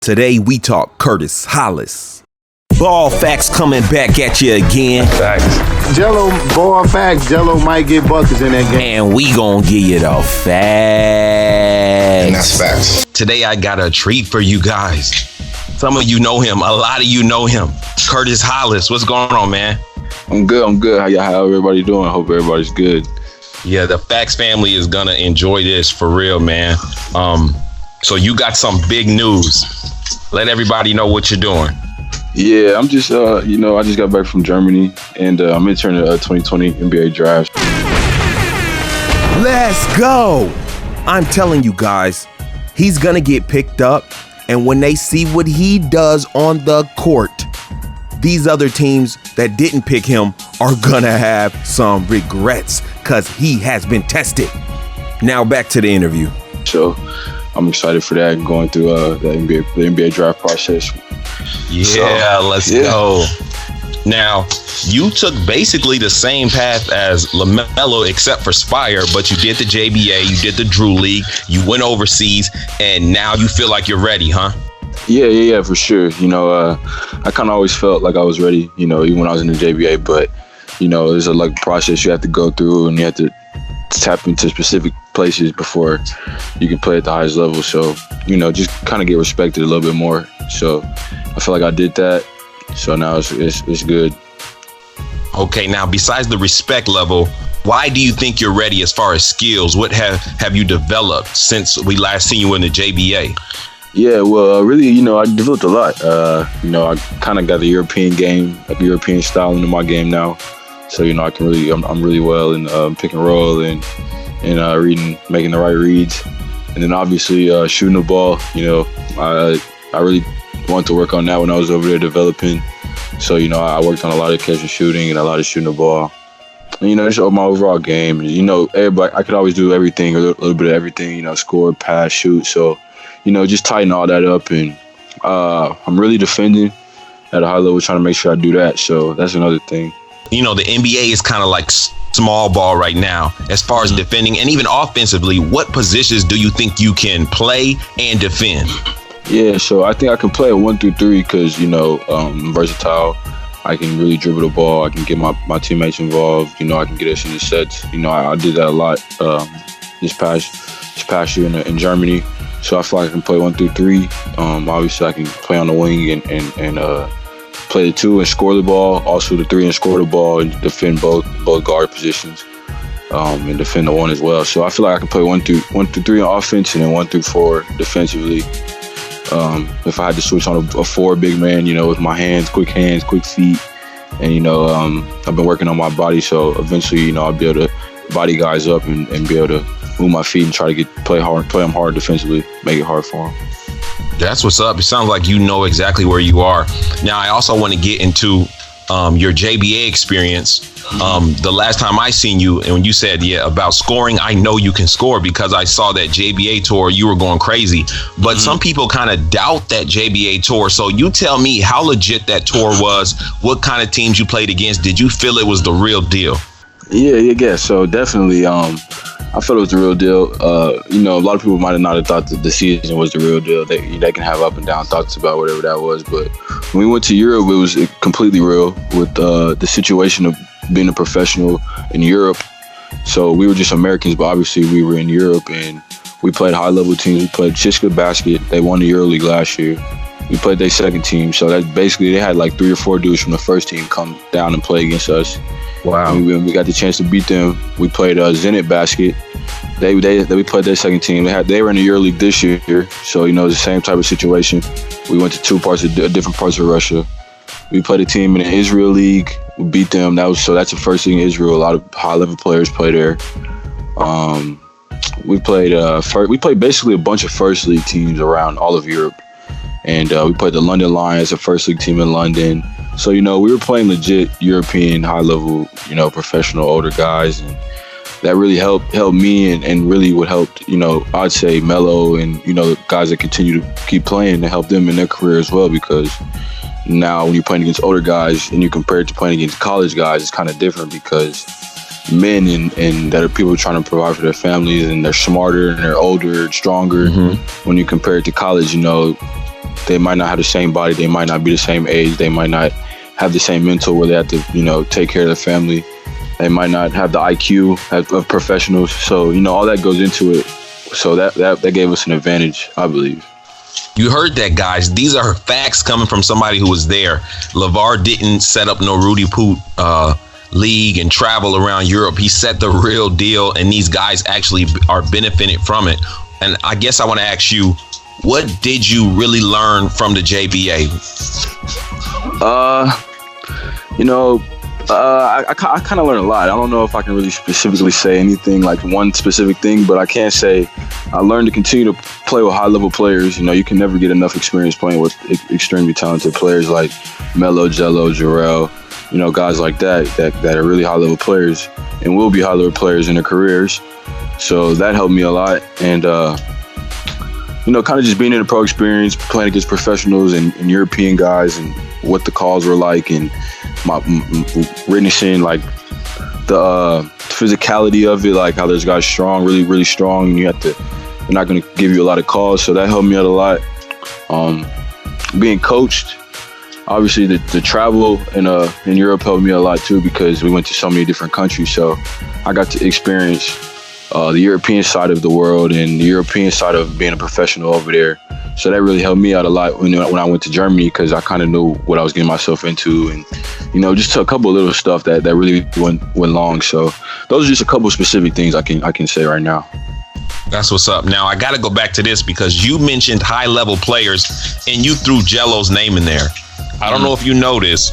Today we talk Curtis Hollis. Ball facts coming back at you again. Facts. Jello, ball facts. Jello might get buckets in that game. And we gonna give you the facts. And that's facts. Today I got a treat for you guys. Some of you know him. A lot of you know him. Curtis Hollis. What's going on, man? I'm good. How everybody doing? I hope everybody's good. Yeah, the Facts family is gonna enjoy this for real, man. So you got some big news. Let everybody know what you're doing. Yeah, I'm just, I just got back from Germany, and I'm interning the 2020 NBA draft. Let's go. I'm telling you guys, he's gonna get picked up, and when they see what he does on the court, these other teams that didn't pick him are gonna have some regrets because he has been tested. Now back to the interview. So I'm excited for that, going through the NBA draft process. Yeah, let's go. Now, you took basically the same path as LaMelo except for Spire, but you did the JBA, you did the Drew League, you went overseas, and now you feel like you're ready, huh? Yeah, for sure. I kind of always felt like I was ready, even when I was in the JBA, but, there's a process you have to go through, and you have to tap into specific places before you can play at the highest level. So, just kind of get respected a little bit more. So I feel like I did that. So now it's good. Okay, now besides the respect level, why do you think you're ready as far as skills? What have you developed since we last seen you in the JBA? Yeah, well, really, I developed a lot. I kind of got the European game, like European style into my game now. So, I'm really well in pick and roll and reading, making the right reads. And then obviously shooting the ball, I really wanted to work on that when I was over there developing. So, I worked on a lot of catch and shooting and a lot of shooting the ball. And, just my overall game. Everybody, I could always do everything, a little bit of everything, score, pass, shoot. So, just tighten all that up. And I'm really defending at a high level, trying to make sure I do that. So that's another thing. The NBA is kind of like small ball right now as far as defending and even offensively. What positions do you think you can play and defend? Yeah, so I think I can play a 1 through 3 because, I'm versatile. I can really dribble the ball. I can get my teammates involved. I can get us in the sets. I did that a lot this past year in Germany. So I feel like I can play 1 through 3. Obviously, I can play on the wing and play the 2 and score the ball. Also the 3 and score the ball and defend both guard positions and defend the 1 as well. So I feel like I can play 1 through 3 on offense and then 1 through 4 defensively. If I had to switch on a 4 big man, with my hands, quick feet, and I've been working on my body, so eventually, I'll be able to body guys up and be able to move my feet and try to play them hard defensively, make it hard for them. That's what's up. It sounds like you know exactly where you are. Now, I also want to get into your JBA experience. The last time I seen you, and when you said, about scoring, I know you can score because I saw that JBA tour, you were going crazy. But some people kind of doubt that JBA tour. So you tell me how legit that tour was, what kind of teams you played against. Did you feel it was the real deal? Yeah. So definitely, I felt it was the real deal. A lot of people might have not thought that the season was the real deal. They can have up and down thoughts about whatever that was. But when we went to Europe, it was completely real with the situation of being a professional in Europe. So we were just Americans, but obviously we were in Europe and we played high-level teams. We played Chiska Basket. They won the EuroLeague last year. We played their second team. So that basically they had like 3 or 4 dudes from the first team come down and play against us. Wow. When we got the chance to beat them, we played Zenit Basket. We played their second team. They were in the EuroLeague this year, so it's the same type of situation. We went to different parts of Russia. We played a team in the Israel League. We beat them. That's the first thing in Israel. A lot of high-level players play there. We played basically a bunch of first league teams around all of Europe, and we played the London Lions, a first league team in London. So we were playing legit European high-level, professional older guys, and that really helped me and really would help, I'd say Melo and, the guys that continue to keep playing to help them in their career as well, because now when you're playing against older guys and you compare it to playing against college guys, it's kind of different because men and that are people trying to provide for their families and they're smarter and they're older and stronger. When you compare it to college, they might not have the same body, they might not be the same age, they might not have the same mental where they have to, take care of their family. They might not have the IQ of professionals. So, all that goes into it. So that gave us an advantage, I believe. You heard that, guys. These are facts coming from somebody who was there. LeVar didn't set up no Rudy Poot league and travel around Europe. He set the real deal, and these guys actually are benefiting from it. And I guess I want to ask you, what did you really learn from the JBA? I kind of learned a lot. I don't know if I can really specifically say anything like one specific thing, but I can say I learned to continue to play with high-level players. You can never get enough experience playing with extremely talented players like Melo, Jello, Jarrell, guys like that are really high-level players and will be high-level players in their careers. So that helped me a lot. And, kind of just being in a pro experience, playing against professionals and European guys and what the calls were like, and witnessing like the physicality of it, like how there's guys strong, really, really strong, and they're not going to give you a lot of calls. So that helped me out a lot. Being coached, obviously the travel in Europe helped me a lot too, because we went to so many different countries. So I got to experience the European side of the world and the European side of being a professional over there. So that really helped me out a lot when I went to Germany, because I kind of knew what I was getting myself into, and just a couple of little stuff that really went long. So those are just a couple of specific things I can say right now. That's what's up. Now I got to go back to this, because you mentioned high-level players and you threw Jello's name in there. I don't know if you know this.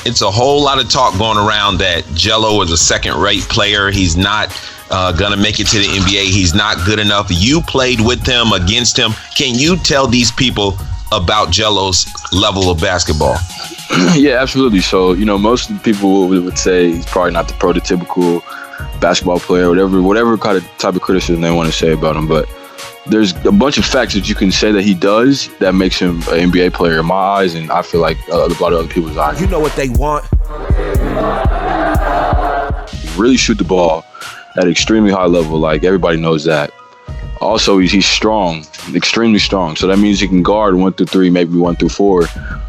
It's a whole lot of talk going around that Jello is a second-rate player. He's not gonna make it to the NBA. He's not good enough. You played with him, against him. Can you tell these people about Jello's level of basketball? Yeah, absolutely. So, most people would say he's probably not the prototypical basketball player, whatever kind of type of criticism they want to say about him. But there's a bunch of facts that you can say that he does that makes him an NBA player in my eyes, and I feel like a lot of other people's eyes. You know what they want. Really shoot the ball at extremely high level, like everybody knows that. Also, he's strong, extremely strong. So that means he can guard 1 through 3, maybe 1 through 4.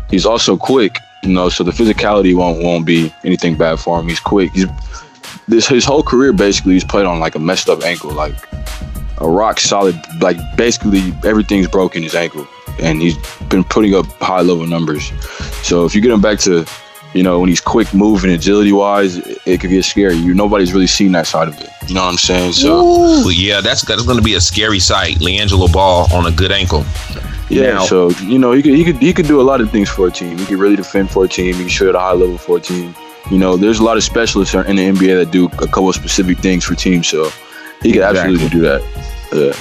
He's also quick, so the physicality won't be anything bad for him. He's quick. His whole career basically he's played on like a messed up ankle, like a rock solid, like basically everything's broken his ankle, and he's been putting up high level numbers. So if you get him back to when he's quick moving, agility wise, it could get scary. Nobody's really seen that side of it. You know what I'm saying? So ooh, yeah, that's going to be a scary sight. LiAngelo Ball on a good ankle. Yeah. Now, so he could do a lot of things for a team. He could really defend for a team. He can shoot at a high level for a team. There's a lot of specialists in the NBA that do a couple of specific things for teams. So he could absolutely do that. Yeah.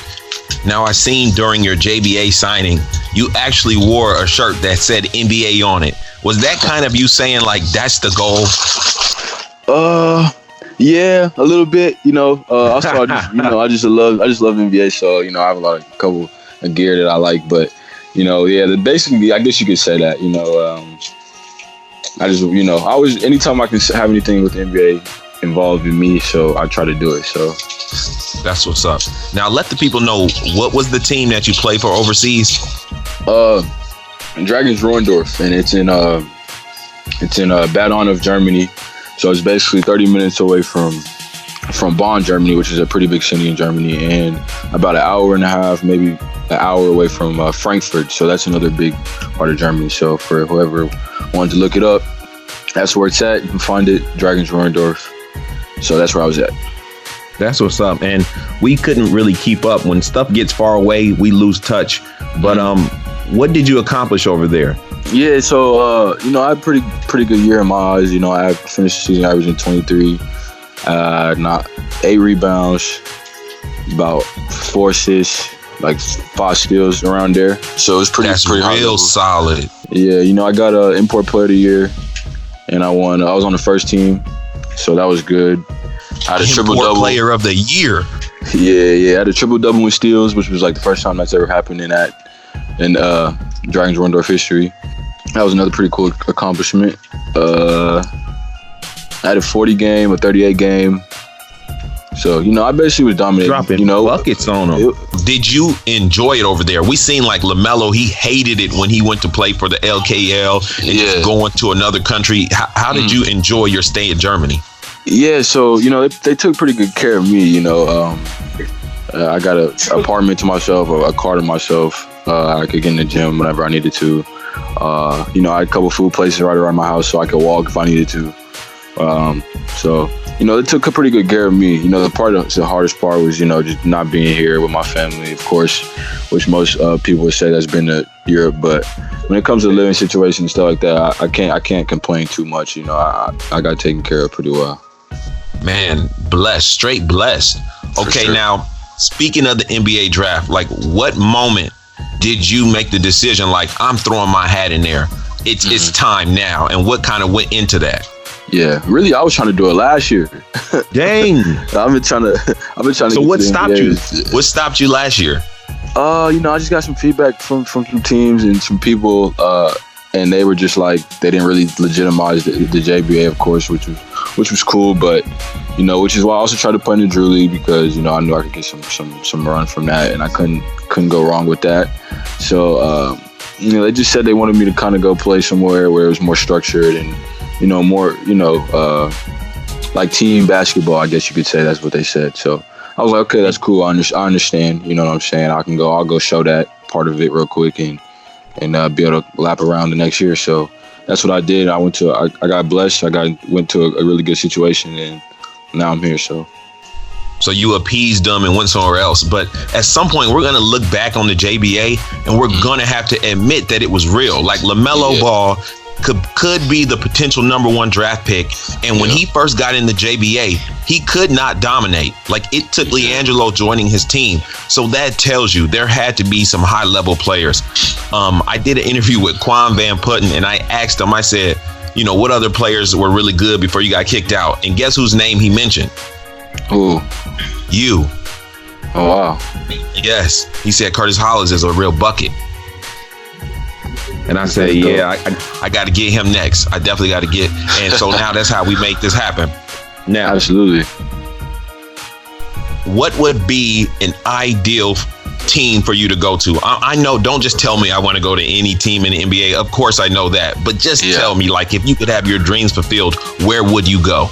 Now, I seen during your JBA signing, you actually wore a shirt that said NBA on it. Was that kind of you saying like that's the goal? Yeah, a little bit. Also I just love NBA, so I have a couple of gear that I like. But basically, I guess you could say that. I just I always, anytime I can have anything with the NBA involved in me, so I try to do it. So that's what's up. Now let the people know, what was the team that you played for overseas? Dragons Roendorf, and it's in Bad Onn, Germany. So it's basically 30 minutes away from Bonn, Germany, which is a pretty big city in Germany, and about an hour and a half, maybe an hour away from Frankfurt. So that's another big part of Germany. So for whoever wanted to look it up, that's where it's at. You can find it, Dragons Roendorf. So that's where I was at. That's what's up. And we couldn't really keep up. When stuff gets far away, we lose touch. But what did you accomplish over there? Yeah, so I had a pretty good year in my eyes. I finished the season averaging 23, 8 rebounds, about 4 assists, like 5 steals around there. So it was pretty high level. Solid. Yeah, I got an import player of the year, and I won. I was on the first team, so that was good. I had a triple-double. Player of the year. Yeah. I had a triple-double with steals, which was like the first time that's ever happened in Dragons Roendorf history. That was another pretty cool accomplishment. I had a 40 game, a 38 game, So, I basically was dominating. Dropping buckets on them. Did you enjoy it over there? We seen like LaMelo, he hated it when he went to play for the LKL and just going to another country. How did you enjoy your stay in Germany? Yeah, so, they took pretty good care of me, I got an apartment to myself, a car to myself. I could get in the gym whenever I needed to. I had a couple food places right around my house so I could walk if I needed to. So, they took a pretty good care of me. The hardest part was, just not being here with my family, of course, which most people would say that's been to Europe. But when it comes to the living situation and stuff like that, I can't complain too much. I got taken care of pretty well. Man, blessed, straight blessed. Okay, sure. Now, speaking of the NBA draft, like what moment did you make the decision, like, I'm throwing my hat in there? It's time now. And what kind of went into that? Yeah, really, I was trying to do it last year. Dang. I've been trying to. So what stopped you? What stopped you last year? I just got some feedback from some teams and some people, and they were just like, they didn't really legitimize the JBA, of course, which was cool, but which is why I also tried to play in the Drew League because I knew I could get some run from that, and I couldn't go wrong with that. So they just said they wanted me to kind of go play somewhere where it was more structured and more like team basketball, I guess you could say. That's what they said. So I was like, okay, that's cool. I understand. You know what I'm saying? I'll go show that part of it real quick and be able to lap around the next year. So that's what I did. I got blessed. Went to a really good situation, and now I'm here. So you appeased them and went somewhere else. But at some point, we're going to look back on the JBA, and we're going to have to admit that it was real. Like LaMelo Ball could be the potential #1 draft pick. And when he first got in the JBA, he could not dominate. Like, it took LiAngelo joining his team. So that tells you there had to be some high level players. I did an interview with Quan Van Putten, and I asked him, I said, what other players were really good before you got kicked out? And guess whose name he mentioned? Who? You. Oh, wow. Yes. He said Curtis Hollis is a real bucket. And I said, I got to get him next. I definitely got to get. And so now that's how we make this happen. Now, absolutely. What would be an ideal team for you to go to? I know, don't just tell me I want to go to any team in the NBA. Of course I know that. But just tell me, like, if you could have your dreams fulfilled, where would you go?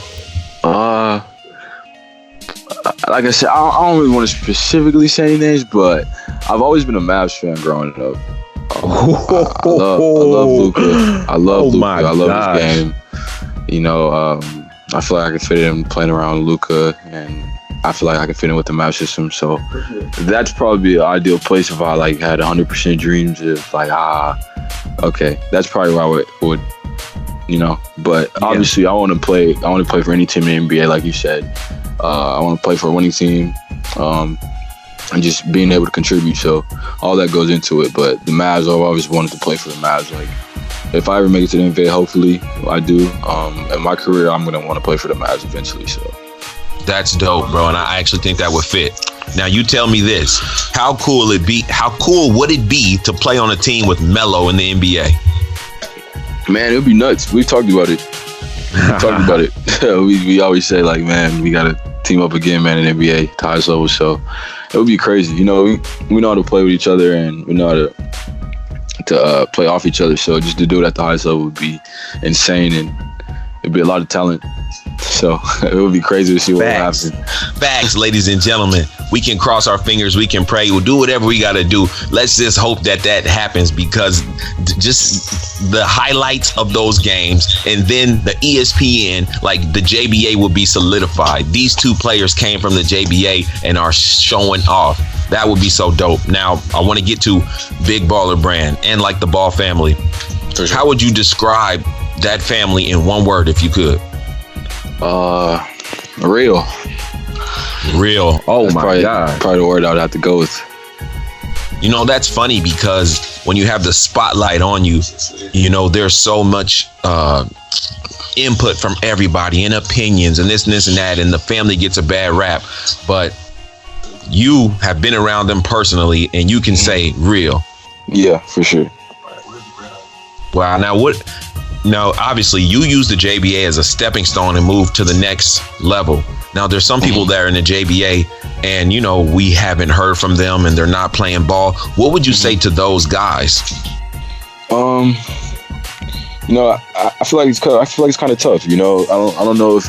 Like I said, I don't really want to specifically say any names, but I've always been a Mavs fan growing up. I love Luka. I love Luka. I love his game. I feel like I can fit in playing around Luka, and I feel like I can fit in with the Mavs system. So that's probably an ideal place if I had 100% dreams of okay, that's probably where I would But obviously, I want to play for any team in the NBA, like you said. I want to play for a winning team. And just being able to contribute, so all that goes into it. But the Mavs, I've always wanted to play for the Mavs. Like, if I ever make it to the NBA, hopefully I do. In my career, I'm gonna want to play for the Mavs eventually. So that's dope, bro, and I actually think that would fit. Now, you tell me this: how cool would it be to play on a team with Melo in the NBA? Man, it would be nuts. We've talked about it. We always say, like, man, we gotta team up again, man, in the NBA, the highest level. So it would be crazy. We know how to play with each other, and we know how to play off each other. So just to do it at the highest level would be insane, and it'd be a lot of talent. So it would be crazy to see what happens. Facts, ladies and gentlemen. We can cross our fingers. We can pray. We'll do whatever we got to do. Let's just hope that happens, because just the highlights of those games, and then the ESPN, like the JBA, will be solidified. These two players came from the JBA and are showing off. That would be so dope. Now, I want to get to Big Baller Brand and like the Ball family. Sure. How would you describe that family in one word, if you could? Real. Oh, my God. Probably the word I would have to go with. That's funny, because when you have the spotlight on you, there's so much input from everybody and opinions and this and that, and the family gets a bad rap. But you have been around them personally, and you can say real. Yeah, for sure. Wow. Now, Now, obviously, you use the JBA as a stepping stone and move to the next level. Now, there's some people that are in the JBA and, you know, we haven't heard from them and they're not playing ball. What would you say to those guys? You know, I feel like it's kind of tough. You know, I don't know if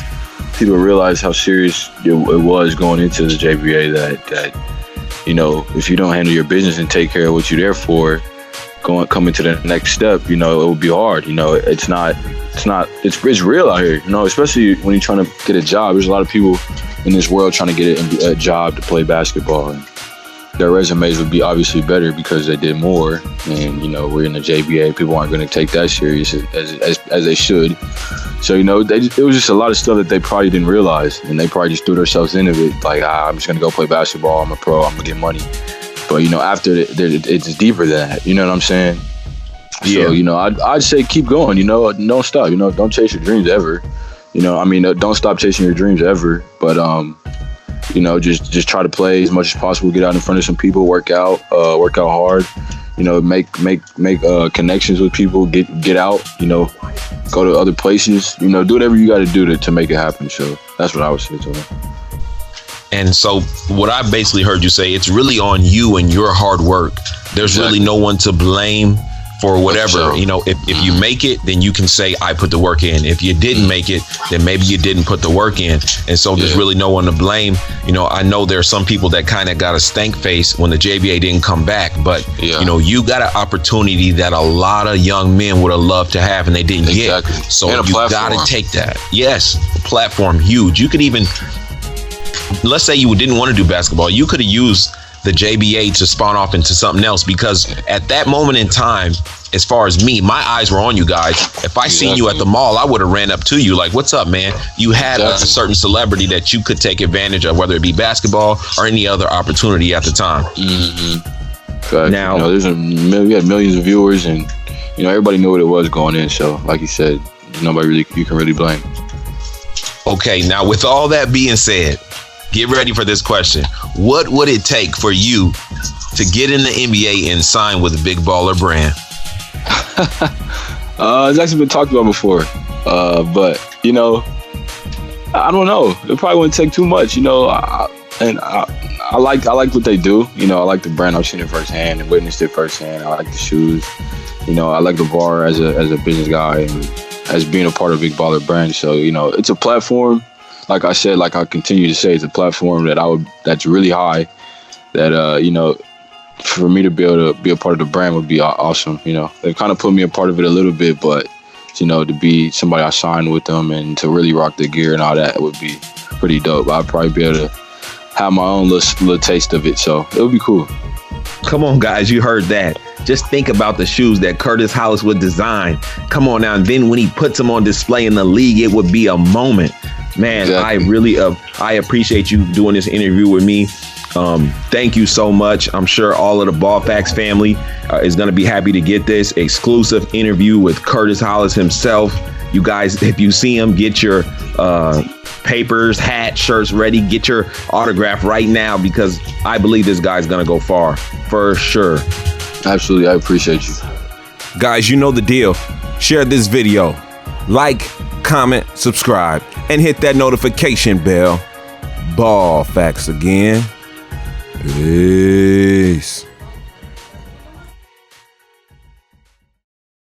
people realize how serious it was going into the JBA. That you know, if you don't handle your business and take care of what you're there for, coming to the next step, you know, it will be hard. You know, it's real out here. You know, especially when you're trying to get a job. There's a lot of people in this world trying to get a job to play basketball. And their resumes would be obviously better because they did more. And, you know, we're in the JBA. People aren't going to take that serious as they should. So, you know, it was just a lot of stuff that they probably didn't realize. And they probably just threw themselves into it. Like, I'm just going to go play basketball. I'm a pro. I'm going to get money. But, you know, after it's deeper than that. You know what I'm saying? Yeah. So, you know, I'd say keep going. You know, don't stop. You know, don't chase your dreams ever. You know, I mean, don't stop chasing your dreams ever. But, you know, just try to play as much as possible. Get out in front of some people. Work out hard. You know, make connections with people. Get out. You know, go to other places. You know, do whatever you got to do to make it happen. So that's what I would say to them. And so what I basically heard you say, it's really on you and your hard work. There's really no one to blame for whatever. You know, if you make it, then you can say, I put the work in. If you didn't make it, then maybe you didn't put the work in. And so there's really no one to blame. You know, I know there are some people that kind of got a stank face when the JBA didn't come back, but you know, you got an opportunity that a lot of young men would have loved to have and they didn't get. So you got to take that. Yes, platform huge. You could even, let's say you didn't want to do basketball, you could have used the JBA to spawn off into something else, because at that moment in time, as far as me, my eyes were on you guys. If I seen you at the mall, I would have ran up to you like, what's up, man? You had a certain celebrity that you could take advantage of, whether it be basketball or any other opportunity at the time. Now, you know, we had millions of viewers, and you know, everybody knew what it was going in. So, like you said, nobody you can really blame. Okay, now with all that being said, get ready for this question. What would it take for you to get in the NBA and sign with a Big Baller Brand? It's actually been talked about before, but you know, I don't know. It probably wouldn't take too much. You know, I like what they do. You know, I like the brand. I've seen it firsthand and witnessed it firsthand. I like the shoes. You know, I like the bar as a business guy and as being a part of Big Baller Brand. So, you know, it's a platform. Like I said, like I continue to say, it's a platform that's really high. That you know, for me to be able to be a part of the brand would be awesome. You know, they kind of put me a part of it a little bit, but you know, to be somebody I signed with them and to really rock the gear and all that would be pretty dope. I'd probably be able to have my own little taste of it, so it would be cool. Come on, guys, you heard that. Just think about the shoes that Curtis Hollis would design. Come on now, and then when he puts them on display in the league, it would be a moment. Man, exactly. I appreciate you doing this interview with me. Thank you so much. I'm sure all of the Ball Facts family is going to be happy to get this exclusive interview with Curtis Hollis himself. You guys, if you see him, get your papers, hats, shirts ready. Get your autograph right now, because I believe this guy's going to go far, for sure. Absolutely. I appreciate you. Guys, you know the deal. Share this video. Like, comment, subscribe, and hit that notification bell. Ball Facts again. Peace.